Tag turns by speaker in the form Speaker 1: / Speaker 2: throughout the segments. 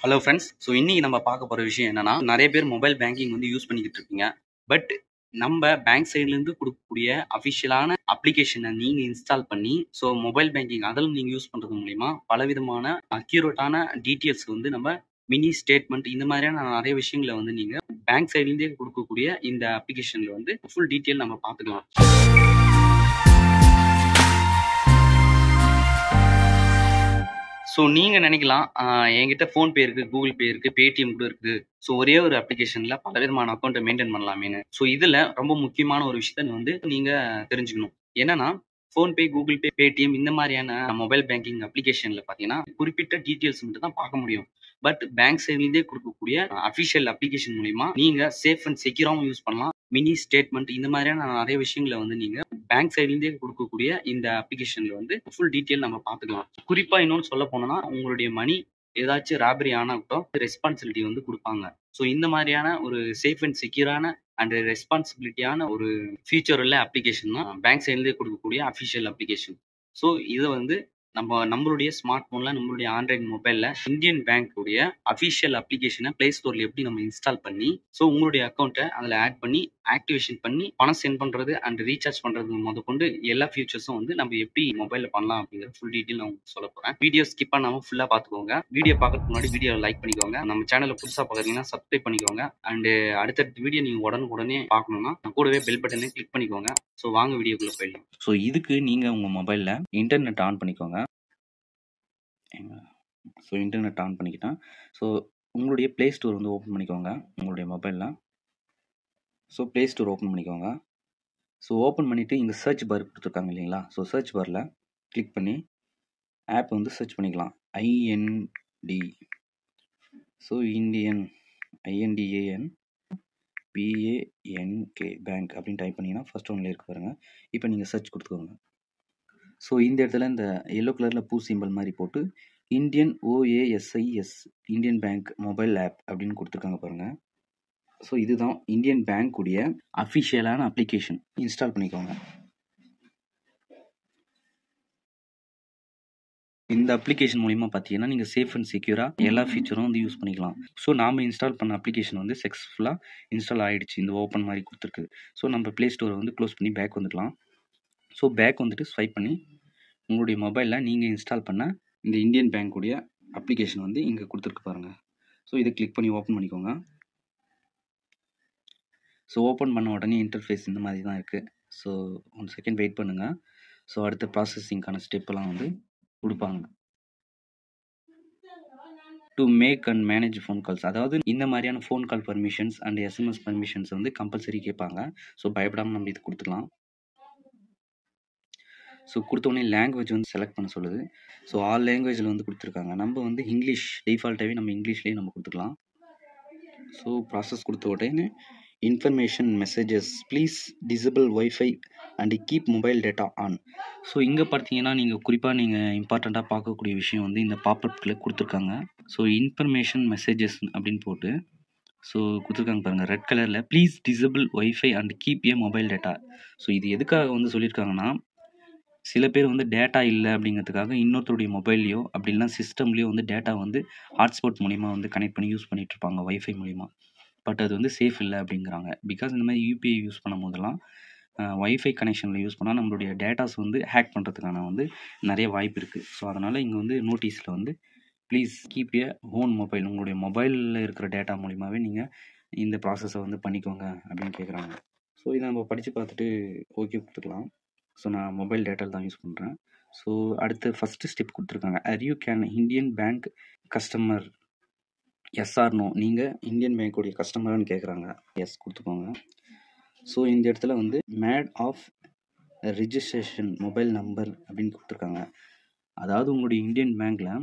Speaker 1: Hello friends. So இன்னைக்கு நம்ம பார்க்க போகிற விஷயம் என்னன்னா, நிறைய பேர் மொபைல் பேங்கிங் வந்து யூஸ் பண்ணிக்கிட்டு இருக்கீங்க. பட் நம்ம பேங்க் சைட்லேருந்து கொடுக்கக்கூடிய அஃபிஷியலான அப்ளிகேஷனை நீங்கள் இன்ஸ்டால் பண்ணி, ஸோ மொபைல் பேங்கிங் அதில் நீங்கள் யூஸ் பண்ணுறது மூலிமா பலவிதமான அக்யூரேட்டான டீட்டெயில்ஸ் வந்து நம்ம மினி ஸ்டேட்மெண்ட் இந்த மாதிரியான நிறைய விஷயங்களை வந்து நீங்கள் பேங்க் சைட்லேருந்தே கொடுக்கக்கூடிய இந்த அப்ளிகேஷனில் வந்து ஃபுல் டீட்டெயில் நம்ம பார்த்துக்கலாம். ஸோ நீங்கள் நினைக்கலாம், என்கிட்ட ஃபோன்பே இருக்குது, கூகுள் பே இருக்குது, பேடிஎம் கூட இருக்குது. ஸோ ஒரே ஒரு அப்ளிகேஷனில் பலவிதமான அக்கௌண்ட்டை மெயின்டைன் பண்ணலாமேன்னு. ஸோ இதில் ரொம்ப முக்கியமான ஒரு விஷயத்த வந்து நீங்கள் தெரிஞ்சுக்கணும். என்னன்னா, ஃபோன்பே, கூகுள் பே, பேடிஎம் இந்த மாதிரியான மொபைல் பேங்கிங் அப்ளிகேஷனில் பார்த்தீங்கன்னா குறிப்பிட்ட டீட்டெயில்ஸ் மட்டும் தான் பார்க்க முடியும். பட் பேங்க் சைட்லேருந்தே கொடுக்கக்கூடிய அஃபிஷியல் அப்ளிகேஷன் மூலிமா நீங்கள் சேஃப் அண்ட் செக்யூராகவும் யூஸ் பண்ணலாம். மினி ஸ்டேட்மெண்ட் இந்த மாதிரியான நிறைய விஷயங்களை வந்து நீங்கள் பேங்க் சைட்லேருந்தே கொடுக்கக்கூடிய இந்த அப்ளிகேஷனில் வந்து ஃபுல் டீட்டெயில் நம்ம பார்த்துக்கலாம். குறிப்பாக இன்னொன்று சொல்ல போனோம்னா, உங்களுடைய மணி ஏதாச்சும் ராபரி ஆனால் கூட ரெஸ்பான்சிபிலிட்டி வந்து கொடுப்பாங்க. ஸோ இந்த மாதிரியான ஒரு சேஃப் அண்ட் செக்யூரான அண்ட் ரெஸ்பான்சிபிலிட்டியான ஒரு ஃபியூச்சர் உள்ள அப்ளிகேஷன் தான் பேங்க் சைட்லேயே கொடுக்கக்கூடிய அஃபிஷியல் அப்ளிகேஷன். ஸோ இதை வந்து நம்மளுடைய ஸ்மார்ட் ஃபோனில், நம்மளுடைய ஆண்ட்ராய்டு மொபைலில் இந்தியன் பேங்க் உடைய அஃபிஷியல் அப்ளிகேஷனை ப்ளே ஸ்டோரில் எப்படி நம்ம இன்ஸ்டால் பண்ணி, ஸோ உங்களுடைய அக்கௌண்ட்டை அதில் ஆட் பண்ணி ஆக்டிவேஷன் பண்ணி பணம் சென்ட் பண்ணுறது அண்ட் ரீசார்ஜ் பண்ணுறது முதற்கொண்டு எல்லா ஃபியூச்சர்ஸும் வந்து நம்ம எப்படி மொபைலில் பண்ணலாம் அப்படிங்கிற ஃபுல் டீட்டெயில் நான் உங்களுக்கு சொல்ல போகிறேன். வீடியோ ஸ்கிப் பண்ணாமல் ஃபுல்லாக பார்த்துக்கோங்க. வீடியோ பார்க்கறதுக்கு முன்னாடி வீடியோ லைக் பண்ணிக்கோங்க. நம்ம சேனலை புதுசாக பார்க்குறீங்கன்னா சப்ஸ்கிரைப் பண்ணிக்கோங்க. அண்டு அடுத்தடுத்த வீடியோ நீங்கள் உடனுக்குடனே பார்க்கணுன்னா கூடவே பெல் பட்டனை கிளிக் பண்ணிக்கோங்க. ஸோ வாங்க வீடியோக்குள்ளே போயிடலாம்.
Speaker 2: ஸோ இதுக்கு நீங்கள் உங்கள் மொபைலில் இன்டர்நெட் ஆன் பண்ணிக்கோங்க. ஸோ இன்டர்நெட் ஆன் பண்ணிக்கிட்டேன். ஸோ உங்களுடைய ப்ளே ஸ்டோர் வந்து ஓப்பன் பண்ணிக்கோங்க உங்களுடைய மொபைலில். ஸோ ப்ளே ஸ்டோர் ஓப்பன் பண்ணிக்கோங்க. ஸோ ஓப்பன் பண்ணிவிட்டு இங்கே சர்ச் பார் கொடுத்துருக்காங்க இல்லைங்களா? ஸோ சர்ச் பாரில் கிளிக் பண்ணி ஆப் வந்து சர்ச் பண்ணிக்கலாம். IND. So Indian INDAN BANK bank அப்படின்னு டைப் பண்ணிங்கன்னா ஃபர்ஸ்ட் ஒன்ல இருக்கு பாருங்கள். இப்போ நீங்கள் சர்ச் கொடுத்துக்கோங்க. ஸோ இந்த இடத்துல இந்த எல்லோ கலரில் பூ சிம்பிள் மாதிரி போட்டு Indian OASIS Indian bank mobile app அப்படின்னு கொடுத்துருக்காங்க பாருங்கள். ஸோ இதுதான் இந்தியன் பேங்க் உடைய அஃபிஷியலான அப்ளிகேஷன். இன்ஸ்டால் பண்ணிக்கோங்க. இந்த அப்ளிகேஷன் மூலிமா பார்த்தீங்கன்னா நீங்கள் சேஃப் அண்ட் செக்யூராக எல்லா ஃபீச்சரும் வந்து யூஸ் பண்ணிக்கலாம். ஸோ நாம் இன்ஸ்டால் பண்ண அப்ளிகேஷன் வந்து சக்ஸஸ்ஃபுல்லாக இன்ஸ்டால் ஆகிடுச்சு. இந்த ஓப்பன் மாதிரி கொடுத்துருக்கு. ஸோ நம்ம ப்ளே ஸ்டோரை வந்து க்ளோஸ் பண்ணி பேக் வந்துக்கலாம். ஸோ பேக் வந்துட்டு ஸ்வைப் பண்ணி உங்களுடைய மொபைலில் நீங்கள் இன்ஸ்டால் பண்ண இந்த இந்தியன் பேங்க்குடைய அப்ளிகேஷன் வந்து இங்கே கொடுத்துருக்கு பாருங்கள். ஸோ இதை கிளிக் பண்ணி ஓப்பன் பண்ணிக்கோங்க. ஸோ ஓப்பன் பண்ண உடனே இன்டர்ஃபேஸ் இந்த மாதிரி தான் இருக்குது. ஸோ 1 செகண்ட் வெயிட் பண்ணுங்கள். ஸோ அடுத்த ப்ராசஸிங்கான ஸ்டெப்பெல்லாம் வந்து கொடுப்பாங்க. To make and manage phone calls, அதாவது இந்த மாதிரியான phone call permissions and SMS permissions வந்து கம்பல்சரி கேட்பாங்க. ஸோ பயப்படாமல் நம்ம இது கொடுத்துக்கலாம். ஸோ கொடுத்தோடனே லாங்குவேஜ் வந்து செலக்ட் பண்ண சொல்லுது. ஸோ ஆல் லாங்குவேஜில் வந்து கொடுத்துருக்காங்க. நம்ம வந்து இங்கிலீஷ் டிஃபால்ட்டாகவே நம்ம இங்கிலீஷ்லேயே நம்ம கொடுத்துக்கலாம். ஸோ ப்ராசஸ் கொடுத்த உடனே information messages please disable wifi and keep mobile data on. So இங்கே பார்த்தீங்கன்னா நீங்கள் குறிப்பாக நீங்கள் இம்பார்ட்டண்ட்டாக பார்க்கக்கூடிய விஷயம் வந்து இந்த பாப்அப்பில் கொடுத்துருக்காங்க. ஸோ இன்ஃபர்மேஷன் மெசேஜஸ் அப்படின்னு போட்டு ஸோ கொடுத்துருக்காங்க பாருங்கள் ரெட் கலரில் please disable wifi and keep A mobile data. So இது எதுக்காக வந்து சொல்லியிருக்காங்கன்னா, சில பேர் வந்து டேட்டா இல்லை அப்படிங்கிறதுக்காக இன்னொருத்தருடைய மொபைல்லையோ அப்படி இல்லைனா சிஸ்டம்லேயோ வந்து டேட்டா வந்து ஹாட்ஸ்பாட் மூலிமா வந்து கனெக்ட் பண்ணி யூஸ் பண்ணிகிட்டு இருப்பாங்க வைஃபை மூலிமா. பட் அது வந்து சேஃப் இல்லை அப்படிங்கிறாங்க. பிகாஸ் இந்த மாதிரி UPI யூஸ் பண்ணும் போதெல்லாம் வைஃபை கனெக்ஷனில் யூஸ் பண்ணால் நம்மளுடைய டேட்டாஸ் வந்து ஹேக் பண்ணுறதுக்கான வந்து நிறைய வாய்ப்பு இருக்குது. ஸோ அதனால் இங்கே வந்து நோட்டீஸில் வந்து please keep A own mobile, உங்களுடைய மொபைலில் இருக்கிற டேட்டா மூலிமாவே நீங்கள் இந்த ப்ராசஸை வந்து பண்ணிக்கோங்க அப்படின்னு கேட்குறாங்க. ஸோ இதை நம்ம படித்து பார்த்துட்டு ஓகே கொடுத்துக்கலாம். ஸோ நான் மொபைல் டேட்டாவில் தான் யூஸ் பண்ணுறேன். ஸோ அடுத்து ஃபஸ்ட்டு ஸ்டெப் கொடுத்துருக்காங்க. Are you can Indian bank customer yes or no, நீங்கள் இந்தியன் பேங்க்குடைய கஸ்டமரானு கேட்குறாங்க. எஸ் கொடுத்துக்கோங்க. ஸோ இந்த இடத்துல வந்து mode of registration mobile number அப்படின்னு கொடுத்துருக்காங்க. அதாவது உங்களுடைய இந்தியன் பேங்க்கில்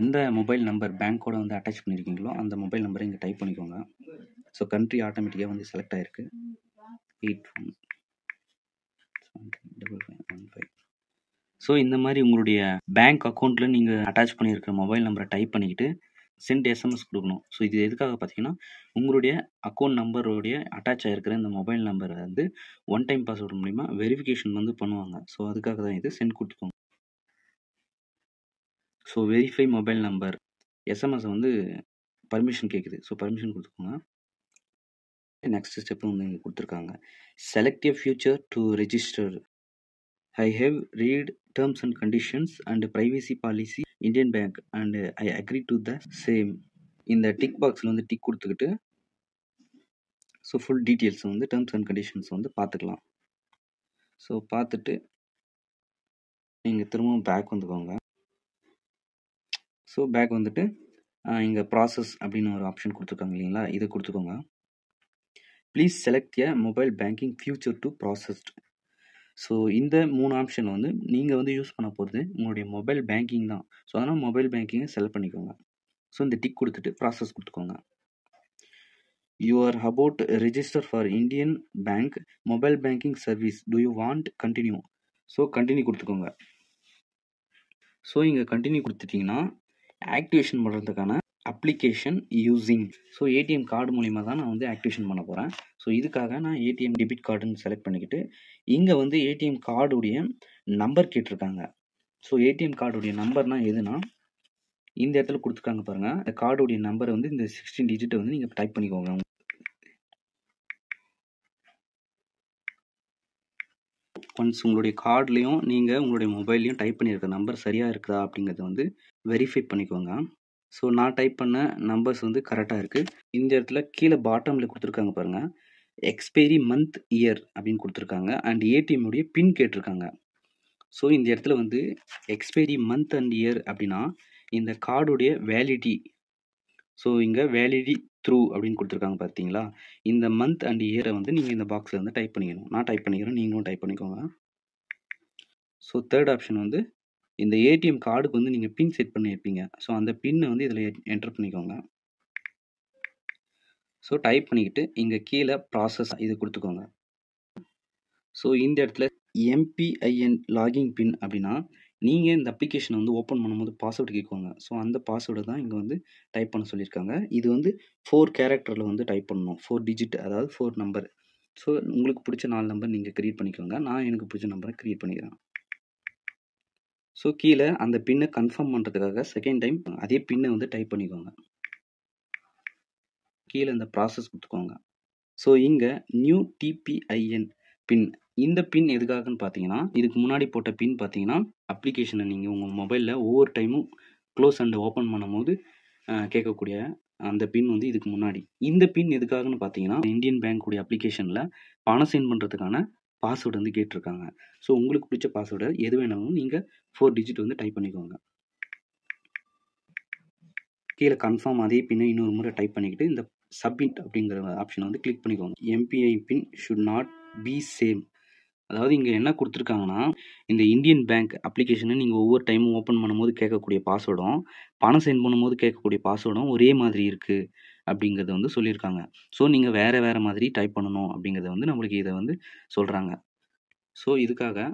Speaker 2: எந்த மொபைல் நம்பர் பேங்க்கோட வந்து அட்டாச் பண்ணியிருக்கீங்களோ அந்த மொபைல் நம்பரை இங்கே டைப் பண்ணிக்கோங்க. ஸோ கண்ட்ரி ஆட்டோமேட்டிக்காக வந்து செலக்ட் ஆகிருக்கு. 817515. ஸோ இந்த மாதிரி உங்களுடைய பேங்க் அக்கௌண்ட்டில் நீங்கள் அட்டாச் பண்ணியிருக்கிற மொபைல் நம்பரை டைப் பண்ணிக்கிட்டு சென்ட் SMS கொடுக்கணும். ஸோ இது எதுக்காக பார்த்தீங்கன்னா, உங்களுடைய அக்கௌண்ட் நம்பருடைய அட்டாச் ஆகிருக்கிற இந்த மொபைல் நம்பரை வந்து ஒன் டைம் பாஸ்வேர்டு மூலிமா வெரிஃபிகேஷன் வந்து பண்ணுவாங்க. ஸோ அதுக்காக தான் இது சென்ட் கொடுத்துக்கோங்க. So verify mobile number SMS வந்து பர்மிஷன் கேட்குது. ஸோ பர்மிஷன் கொடுத்துக்கோங்க. நெக்ஸ்ட் ஸ்டெப் வந்து இங்கே கொடுத்துருக்காங்க. Select a future to register. I have read terms and conditions and privacy policy Indian bank and I agree to the same. இந்த tick பாக்ஸில் வந்து tick கொடுத்துக்கிட்டு ஸோ ஃபுல் டீட்டெயில்ஸ் வந்து terms and conditions வந்து பார்த்துக்கலாம். ஸோ பார்த்துட்டு நீங்கள் திரும்பவும் பேக் வந்துக்கோங்க. ஸோ பேக் வந்துட்டு இங்கே ப்ராசஸ் அப்படின்னு ஒரு ஆப்ஷன் கொடுத்துருக்காங்க இல்லைங்களா, இதை கொடுத்துக்கோங்க. Please select a mobile banking future to processed. So இந்த 3 ஆப்ஷன் வந்து நீங்கள் வந்து யூஸ் பண்ண போகிறது உங்களுடைய மொபைல் பேங்கிங் தான். ஸோ அதனால் மொபைல் பேங்கிங்கை செலக்ட் பண்ணிக்கோங்க. ஸோ இந்த டிக் கொடுத்துட்டு ப்ராசஸ் கொடுத்துக்கோங்க. You are about register for Indian bank mobile banking service, to you want continue. So continue கொடுத்துக்கோங்க. ஸோ இங்கே கண்டினியூ கொடுத்துட்டிங்கன்னா ஆக்டிவேஷன் பண்ணுறதுக்கான application using. So ATM card மூலிமா தான் நான் வந்து ஆக்டிவேஷன் பண்ண போகிறேன். ஸோ இதுக்காக நான் ஏடிஎம் டெபிட் கார்டுன்னு செலக்ட் பண்ணிக்கிட்டு இங்கே வந்து ஏடிஎம் கார்டுடைய நம்பர் கேட்டிருக்காங்க. ஸோ ஏடிஎம் கார்டுடைய நம்பர்னால் எதுனா இந்த இடத்துல கொடுத்துருக்காங்க பாருங்கள். இந்த கார்டுடைய நம்பரை வந்து இந்த 16 டிஜிட்டை வந்து நீங்கள் டைப் பண்ணிக்கோங்க. ஒன்ஸ் உங்களுடைய கார்ட்லேயும் நீங்கள் உங்களுடைய மொபைல்லையும் டைப் பண்ணியிருக்க நம்பர் சரியாக இருக்குதா அப்படிங்கிறத வந்து வெரிஃபை பண்ணிக்கோங்க. ஸோ நான் டைப் பண்ண நம்பர்ஸ் வந்து கரெக்டாக இருக்குது. இந்த இடத்துல கீழே பாட்டமில் கொடுத்துருக்காங்க பாருங்கள், எக்ஸ்பைரி மந்த் இயர் அப்படின்னு கொடுத்துருக்காங்க அண்ட் ஏடிஎம் உடைய பின் கேட்டிருக்காங்க. ஸோ இந்த இடத்துல வந்து எக்ஸ்பைரி மந்த் அண்ட் இயர் அப்படின்னா இந்த கார்டுடைய வேலிடிட்டி. ஸோ இங்கே வேலிடிட்டி த்ரூ அப்படின்னு கொடுத்துருக்காங்க பார்த்தீங்களா, இந்த மந்த் அண்ட் இயரை வந்து நீங்கள் இந்த பாக்ஸில் வந்து டைப் பண்ணிக்கணும். நான் டைப் பண்ணிக்கிறேன், நீங்களும் டைப் பண்ணிக்கோங்க. ஸோ தேர்ட் ஆப்ஷன் வந்து இந்த ஏடிஎம் கார்டுக்கு வந்து நீங்கள் பின் செட் பண்ணியிருப்பீங்க. ஸோ அந்த பின்னை வந்து இதில் என்டர் பண்ணிக்கோங்க. ஸோ டைப் பண்ணிக்கிட்டு இங்கே கீழே ப்ராசஸ் இது கொடுத்துக்கோங்க. ஸோ இந்த இடத்துல எம்பிஐஎன் லாகிங் பின் அப்படின்னா நீங்கள் இந்த அப்ளிகேஷனை வந்து ஓப்பன் பண்ணும்போது பாஸ்வேர்டு கேட்குவாங்க. ஸோ அந்த பாஸ்வேர்டை தான் இங்கே வந்து டைப் பண்ண சொல்லியிருக்காங்க. இது வந்து 4 கேரக்டரில் வந்து டைப் பண்ணணும், 4 டிஜிட், அதாவது 4 நம்பர். ஸோ உங்களுக்கு பிடிச்ச 4 நம்பர் நீங்கள் க்ரியேட் பண்ணிக்கோங்க. நான் எனக்கு பிடிச்ச நம்பரை க்ரியேட் பண்ணிக்கிறேன். ஸோ கீழே அந்த பின்னை கன்ஃபார்ம் பண்ணுறதுக்காக செகண்ட் டைம் அதே பின்னை வந்து டைப் பண்ணிக்கோங்க. கீழே இந்த ப்ராசஸ் கொடுத்துக்கோங்க. ஸோ இங்கே நியூ டிபிஐஎன் பின், இந்த பின் எதுக்காகன்னு பார்த்தீங்கன்னா இதுக்கு முன்னாடி போட்ட பின் பார்த்தீங்கன்னா அப்ளிகேஷனை நீங்கள் உங்கள் மொபைலில் ஒவ்வொரு டைமும் க்ளோஸ் அண்ட் ஓப்பன் பண்ணும்போது கேட்கக்கூடிய அந்த பின் வந்து இதுக்கு முன்னாடி. இந்த பின் எதுக்காகன்னு பார்த்தீங்கன்னா இந்தியன் பேங்க்குடைய அப்ளிகேஷனில் பணம் சென்ட் பண்ணுறதுக்கான பாஸ்வேர்டு வந்து கேட்டிருக்காங்க. ஸோ உங்களுக்கு பிடிச்ச பாஸ்வேர்டை எது வேணாலும் நீங்கள் 4 டிஜிட் வந்து டைப் பண்ணிக்கோங்க. கீழே கன்ஃபார்ம் அதே பின்னை இன்னொரு முறை டைப் பண்ணிக்கிட்டு இந்த சப்மிட் அப்படிங்கிற ஆப்ஷனை வந்து கிளிக் பண்ணிக்கோங்க. MPI PIN should not be same. அதாவது இங்கே என்ன கொடுத்துருக்காங்கன்னா இந்த இந்தியன் பேங்க் அப்ளிகேஷனை நீங்கள் ஒவ்வொரு டைமும் ஓப்பன் பண்ணும்போது கேட்கக்கூடிய பாஸ்வேர்டும் பணம் சென்ட் பண்ணும்போது கேட்கக்கூடிய பாஸ்வேர்டும் ஒரே மாதிரி இருக்குது அப்படிங்கிறத வந்து சொல்லியிருக்காங்க. ஸோ நீங்கள் வேறு வேறு மாதிரி டைப் பண்ணணும் அப்படிங்கிறத வந்து நம்மளுக்கு இதை வந்து சொல்கிறாங்க. ஸோ இதுக்காக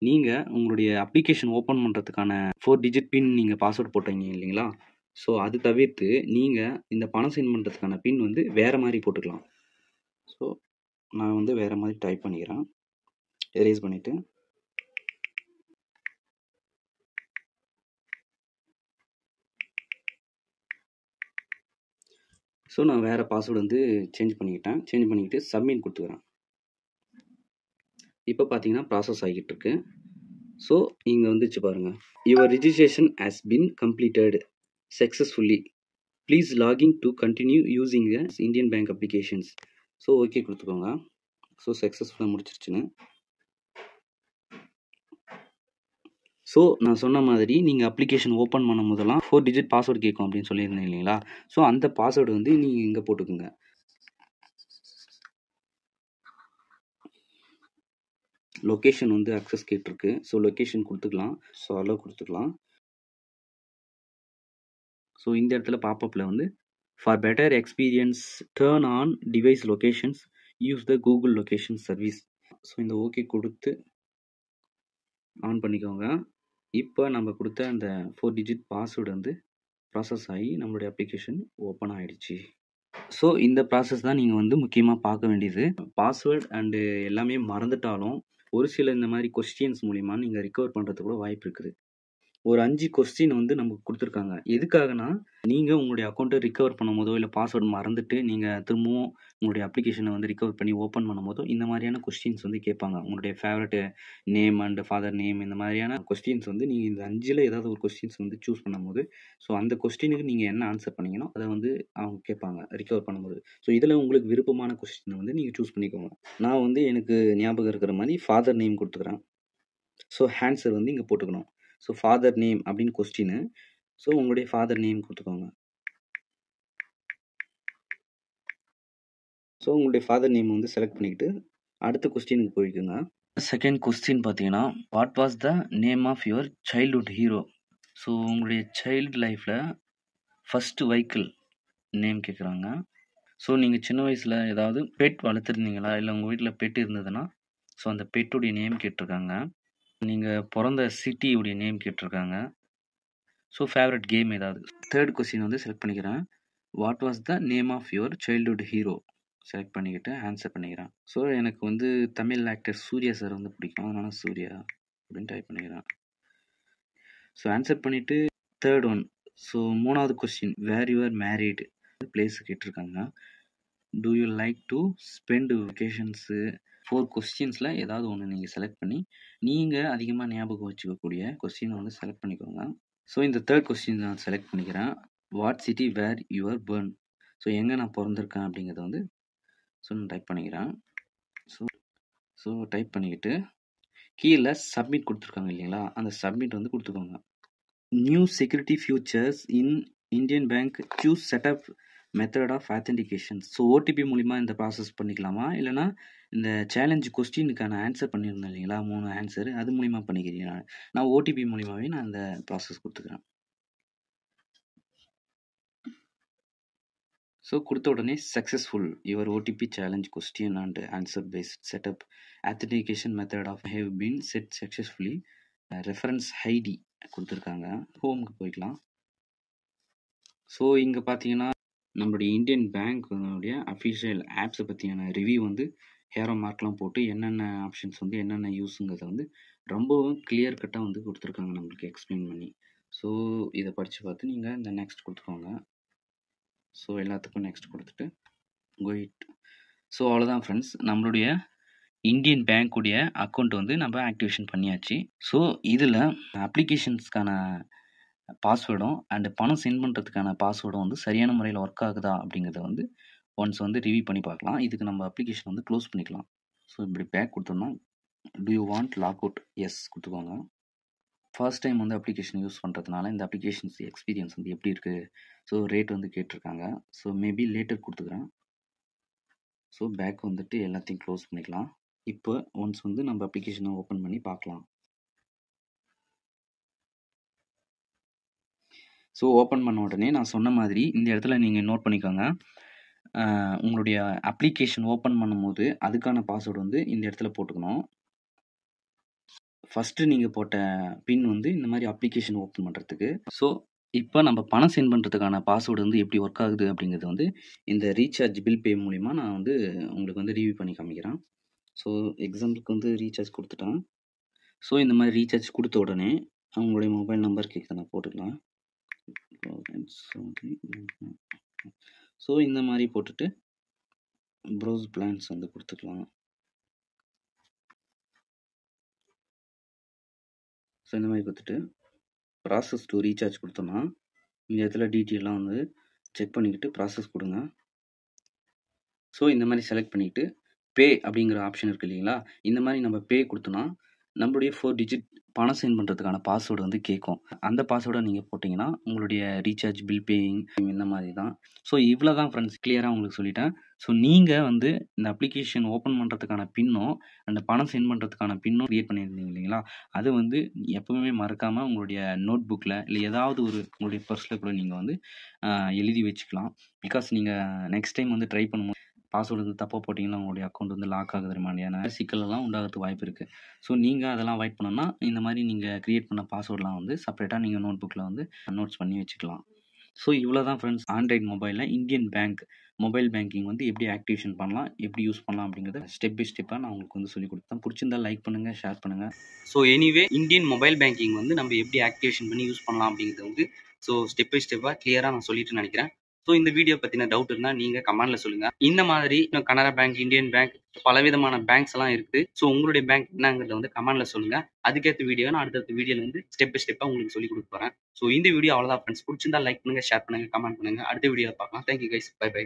Speaker 2: நீங்கள் உங்களுடைய அப்ளிகேஷன் ஓப்பன் பண்ணுறதுக்கான 4 டிஜிட் பின் நீங்கள் பாஸ்வேர்ட் போட்டீங்க இல்லைங்களா, ஸோ அது தவிர்த்து நீங்கள் இந்த பணம் சென்ட் பண்ணுறதுக்கான பின் வந்து வேறு மாதிரி போட்டுக்கலாம். ஸோ நான் வந்து வேறு மாதிரி டைப் பண்ணிக்கிறேன், எரேஸ் பண்ணிவிட்டு. ஸோ நான் வேறு பாஸ்வேர்டு வந்து சேஞ்ச் பண்ணிக்கிட்டு சப்மிட் கொடுத்துக்கிறேன். இப்போ பார்த்தீங்கன்னா ப்ராசஸ் ஆகிட்டு இருக்கு. ஸோ இங்கே வந்துச்சு பாருங்கள், your registration has been completed successfully, please login to continue using the Indian bank applications. So okay கொடுத்துக்கோங்க. ஸோ சக்ஸஸ்ஃபுல்லாக முடிச்சிருச்சுன்னு. ஸோ நான் சொன்ன மாதிரி நீங்கள் அப்ளிகேஷன் ஓப்பன் பண்ணும் போதெல்லாம் 4 டிஜிட் பாஸ்வேர்டு கேட்கும் அப்படின்னு சொல்லியிருந்தேன் இல்லைங்களா, ஸோ அந்த பாஸ்வேர்டு வந்து நீங்கள் இங்கே போட்டுக்குங்க. லொக்கேஷன் வந்து அக்சஸ் கேட்டிருக்கு. ஸோ லொக்கேஷன் கொடுத்துக்கலாம். ஸோ அலோவ் கொடுத்துக்கலாம். ஸோ இந்த இடத்துல பாப்பப்பில் வந்து for better experience turn on device locations use the Google location service. So இந்த ஓகே கொடுத்து ஆன் பண்ணிக்கோங்க. இப்போ நம்ம கொடுத்த அந்த 4 டிஜிட் பாஸ்வேர்டு வந்து ப்ராசஸ் ஆகி நம்மளுடைய அப்ளிகேஷன் ஓப்பன் ஆகிடுச்சு. ஸோ இந்த ப்ராசஸ் தான் நீங்கள் வந்து முக்கியமாக பார்க்க வேண்டியது. பாஸ்வேர்டு அண்டு எல்லாமே மறந்துட்டாலும் ஒரு சில இந்த மாதிரி கொஸ்டின்ஸ் மூலிமா நீங்கள் ரிகவர் பண்ணுறதுக்கு கூட வாய்ப்பு இருக்குது. ஒரு 5 கொஸ்டின் வந்து நமக்கு குடுத்துருக்காங்க. எதுக்காகன்னா, நீங்க உங்களுடைய அக்கவுண்ட்ட ரிகவர் பண்ணும்போதோ, இல்ல பாஸ்வேர்ட் மறந்துட்டு நீங்க திரும்பவும் உங்களுடைய அப்ளிகேஷன வந்து ரிகவர் பண்ணி ஓப்பன் பண்ணும்போதோ, இந்த மாரியான கொஸ்டின்ஸ் வந்து கேட்பாங்க. உங்களுடைய favourite name and father name இந்த மாரியான கொஸ்டின்ஸ் வந்து நீங்க இந்த 5ல ஏதாவது ஒரு கொஸ்டின்ஸ் வந்து சூஸ் பண்ணும்போது, ஸோ அந்த கொஸ்டினுக்கு நீங்க என்ன ஆன்சர் பண்ணீங்களோ, அத வந்து அவங்க கேட்பாங்க ரிகவர் பண்ணும்போது. ஸோ இதுல உங்களுக்கு விருப்பமான கொஸ்டின வந்து நீங்க சூஸ் பண்ணிக்கோங்க. நான் வந்து எனக்கு ஞாபகம் இருக்கிற மாரி ஃபாதர் நேம் குடுத்துக்கிறேன். ஸோ ஆன்சர் வந்து இங்க போட்டுக்கணும். ஸோ ஃபாதர் நேம் அப்படின்னு கொஸ்டினு. ஸோ உங்களுடைய ஃபாதர் நேம் குடுத்துக்கோங்க. ஸோ உங்களுடைய ஃபாதர் நேம் வந்து செலக்ட் பண்ணிக்கிட்டு, அடுத்த கொஸ்டினுக்கு போய்க்கோங்க. செகண்ட் கொஸ்டின் பார்த்தீங்கன்னா, what was the name of your childhood hero? So உங்களுடைய சைல்டு லைஃப்ல ஃபர்ஸ்ட் வெஹிக்கிள் நேம் கேட்குறாங்க. ஸோ நீங்க சின்ன வயசுல ஏதாவது பெட் வளர்த்துருந்தீங்களா? இல்ல உங்க வீட்ல பெட் இருந்ததுன்னா, ஸோ அந்த பெட்டுடைய நேம் கேட்டிருக்காங்க. நீங்க பொறந்த சிட்டியுடைய நேம் கேட்டிருக்காங்க. ஸோ ஃபேவரைட் கேம் ஏதாவது. தேர்ட் கொஸ்டின் வந்து செலக்ட் பண்ணிக்கிறேன். What was the name of your childhood hero? Select பண்ணிக்கிட்டு ஆன்சர் பண்ணிக்கிறேன். ஸோ எனக்கு வந்து தமிழ் ஆக்டர் சூர்யா சார் வந்து பிடிக்கும். அதனால சூர்யா அப்படின்னு டைப் பண்ணிக்கிறேன். ஸோ ஆன்சர் பண்ணிட்டு தேர்ட் ஒன். ஸோ 3வது question where you are married place கேட்டிருக்காங்க. Do you like to spend vacations 4 கொஸ்டின்ஸில் ஏதாவது ஒன்று நீங்கள் செலக்ட் பண்ணி நீங்கள் அதிகமாக ஞாபகம் வச்சுக்கக்கூடிய கொஸ்டினை வந்து செலக்ட் பண்ணிக்கோங்க. ஸோ இந்த தேர்ட் கொஸ்டின் நான் செலக்ட் பண்ணிக்கிறேன். What city where your born? So எங்கே நான் பிறந்திருக்கேன் அப்படிங்கிறத வந்து நான் டைப் பண்ணிக்கிறேன். ஸோ டைப் பண்ணிக்கிட்டு கீழே சப்மிட் கொடுத்துருக்காங்க இல்லைங்களா, அந்த சப்மிட் வந்து கொடுத்துக்கோங்க. New security features in Indian bank choose setup method of authentication. So OTP மூலிமா இந்த ப்ராசஸ் பண்ணிக்கலாமா, இல்லைனா இந்த சேலஞ்ச் கொஸ்டினுக்கான ஆன்சர் பண்ணியிருந்தேன் இல்லைங்களா 3 ஆன்சர், அது மூலிமா பண்ணிக்கிறீங்க. நான் ஓடிபி மூலிமாவே நான் இந்த ப்ராசஸ் கொடுத்துக்கிறேன். ஸோ கொடுத்த உடனே successful your OTP challenge question and answer based setup authentication method of have been set successfully. Reference ID கொடுத்துருக்காங்க. ஹோமுக்கு போய்க்கலாம். ஸோ இங்கே பார்த்தீங்கன்னா நம்மளுடைய இந்தியன் பேங்க்குடைய அஃபிஷியல் ஆப்ஸை பற்றியான ரிவ்யூ வந்து ஹேரோ மார்க்லாம் போட்டு என்னென்ன ஆப்ஷன்ஸ் வந்து என்னென்ன யூஸுங்கிறத வந்து ரொம்பவும் கிளியர் கட்டாக வந்து கொடுத்துருக்காங்க நம்மளுக்கு எக்ஸ்பிளைன் பண்ணி. ஸோ இதை படித்து பார்த்து நீங்கள் இந்த நெக்ஸ்ட் கொடுத்துக்கோங்க. ஸோ எல்லாத்துக்கும் நெக்ஸ்ட் கொடுத்துட்டு கோயிட். ஸோ அவ்வளோதான் ஃப்ரெண்ட்ஸ், நம்மளுடைய இந்தியன் பேங்க்குடைய அக்கௌண்ட் வந்து நம்ம ஆக்டிவேஷன் பண்ணியாச்சு. ஸோ இதில் அப்ளிகேஷன்ஸ்க்கான பாஸ்வேர்டும் அண்ட் பணம் சென்ட் பண்ணுறதுக்கான பாஸ்வேர்டும் வந்து சரியான முறையில் ஒர்க் ஆகுதா அப்படிங்கிறத வந்து ஒன்ஸ் வந்து ரிவ்யூ பண்ணி பார்க்கலாம். இதுக்கு நம்ம அப்ளிகேஷன் வந்து க்ளோஸ் பண்ணிக்கலாம். ஸோ இப்படி பேக் கொடுத்தோம்னா do you want log out yes கொடுத்துக்கோங்க. ஃபர்ஸ்ட் டைம் வந்து அப்ளிகேஷன் யூஸ் பண்ணுறதுனால இந்த அப்ளிகேஷன்ஸ் எக்ஸ்பீரியன்ஸ் வந்து எப்படி இருக்குது, ஸோ ரேட் வந்து கேட்டிருக்காங்க. ஸோ மேபி லேட்டர் கொடுத்துக்கிறேன். ஸோ பேக் வந்துட்டு எல்லாத்தையும் க்ளோஸ் பண்ணிக்கலாம். இப்போ ஒன்ஸ் வந்து நம்ம அப்ளிகேஷனை ஓப்பன் பண்ணி பார்க்கலாம். ஸோ ஓப்பன் பண்ண உடனே நான் சொன்ன மாதிரி இந்த இடத்துல நீங்கள் நோட் பண்ணிக்கோங்க. உங்களுடைய அப்ளிகேஷன் ஓப்பன் பண்ணும்போது அதுக்கான பாஸ்வேர்டு வந்து இந்த இடத்துல போட்டுக்கணும். ஃபஸ்ட்டு நீங்கள் போட்ட பின் வந்து இந்த மாதிரி அப்ளிகேஷன் ஓப்பன் பண்ணுறதுக்கு. ஸோ இப்போ நம்ம பணம் சென்ட் பண்ணுறதுக்கான பாஸ்வேர்டு வந்து எப்படி ஒர்க் ஆகுது அப்படிங்கிறது வந்து இந்த ரீசார்ஜ் பில் பே மூலிமா நான் வந்து உங்களுக்கு வந்து ரிவ்யூ பண்ணி காமிக்கிறேன். ஸோ எக்ஸாம்பிளுக்கு வந்து ரீசார்ஜ் கொடுத்துட்டேன். ஸோ இந்த மாதிரி ரீசார்ஜ் கொடுத்த உடனே அவங்களுடைய மொபைல் நம்பர் கேட்குது, நான் போட்டுக்கலாம். ஸோ இந்த மாதிரி போட்டுட்டு ப்ரௌஸ் பிளான்ஸ் வந்து கொடுத்துக்கலாம். ஸோ இந்த மாதிரி கொடுத்துட்டு ப்ராசஸ் டு ரீசார்ஜ் கொடுத்தோம்னா இந்த இடத்துல டீட்டெயிலாம் வந்து செக் பண்ணிக்கிட்டு ப்ராசஸ் கொடுங்க. ஸோ இந்த மாதிரி செலக்ட் பண்ணிவிட்டு பே அப்படிங்கிற ஆப்ஷன் இருக்குது இல்லைங்களா, இந்த மாதிரி நம்ம பே கொடுத்தோன்னா நம்மளுடைய 4 டிஜிட் பணம் சென்ட் பண்ணுறதுக்கான பாஸ்வேர்டு வந்து கேட்கும். அந்த பாஸ்வேர்டை நீங்கள் போட்டிங்கன்னா உங்களுடைய ரீசார்ஜ் பில் பேயிங் இந்த மாதிரி தான். ஸோ இவ்வளோ தான் ஃப்ரெண்ட்ஸ், கிளியராக உங்களுக்கு சொல்லிட்டேன். ஸோ நீங்கள் வந்து இந்த அப்ளிகேஷன் ஓப்பன் பண்ணுறதுக்கான பின்னும் அந்த பணம் சென்ட் பண்ணுறதுக்கான பின்னும் க்ரியேட் பண்ணியிருந்தீங்க இல்லைங்களா, அது வந்து எப்பவுமே மறக்காமல் உங்களுடைய நோட் புக்கில் இல்லை ஏதாவது ஒரு உங்களுடைய பர்ஸில் கூட நீங்கள் வந்து எழுதி வச்சுக்கலாம். பிகாஸ் நீங்கள் நெக்ஸ்ட் டைம் வந்து ட்ரை பண்ணும்போது பாஸ்வேர்டு வந்து தப்பாக போட்டிங்கன்னா உங்களுடைய அக்கௌண்ட் வந்து லாக் ஆகுது மாதிரியான சிக்கலெல்லாம் உண்டாகிறதுக்கு வாய்ப்பு இருக்குது. ஸோ நீங்கள் அதெல்லாம் அவாய்ட் பண்ணணும்னா இந்த மாதிரி நீங்கள் க்ரியேட் பண்ண பாஸ்வேர்டெலாம் வந்து செப்பரேட்டாக நீங்கள் நோட் புக்கில் வந்து நோட்ஸ் பண்ணி வச்சுக்கலாம். ஸோ இவ்வளோ தான் ஃப்ரெண்ட்ஸ், ஆண்ட்ராய்ட் மொபைலில் இந்தியன் பேங்க் மொபைல் பேங்கிங் வந்து எப்படி ஆக்டிவேஷன் பண்ணலாம், எப்படி யூஸ் பண்ணலாம் அப்படிங்கிறத ஸ்டெப் பை ஸ்டெப்பாக நான் உங்களுக்கு வந்து சொல்லிக் கொடுத்தேன். பிடிச்சிருந்தா லைக் பண்ணுங்கள், ஷேர் பண்ணுங்கள்.
Speaker 1: So anyway Indian mobile banking வந்து நம்ம எப்படி ஆக்டிவேஷன் பண்ணி யூஸ் பண்ணலாம் அப்படிங்கிறது வந்து ஸோ ஸ்டெப் பை ஸ்டெப்பாக கிளியராக நான் சொல்லிட்டு நினைக்கிறேன். ஸோ இந்த வீடியோ பற்றின டவுட் இருந்தால் நீங்கள் கமெண்ட்ல சொல்லுங்கள். இந்த மாதிரி கனரா பேங்க், இந்தியன் பேங்க், பலவிதமான பேங்க்ஸ் எல்லாம் இருக்குது. ஸோ உங்களுடைய பேங்க் என்னங்கிறத வந்து கமெண்ட்ல சொல்லுங்கள். அதுக்கேற்ற வீடியோ நான் அடுத்தடுத்த வீடியோவில் வந்து ஸ்டெப் பை ஸ்டெப்பாக உங்களுக்கு சொல்லி கொடுக்க போகிறேன். ஸோ இந்த வீடியோ அவ்வளோதான் ஃப்ரெண்ட்ஸ். பிடிச்சிருந்தா லைக் பண்ணுங்கள், ஷேர் பண்ணுங்கள், கமெண்ட் பண்ணுங்கள். அடுத்த வீடியோவில் பார்க்கலாம். Thank you guys, bye by.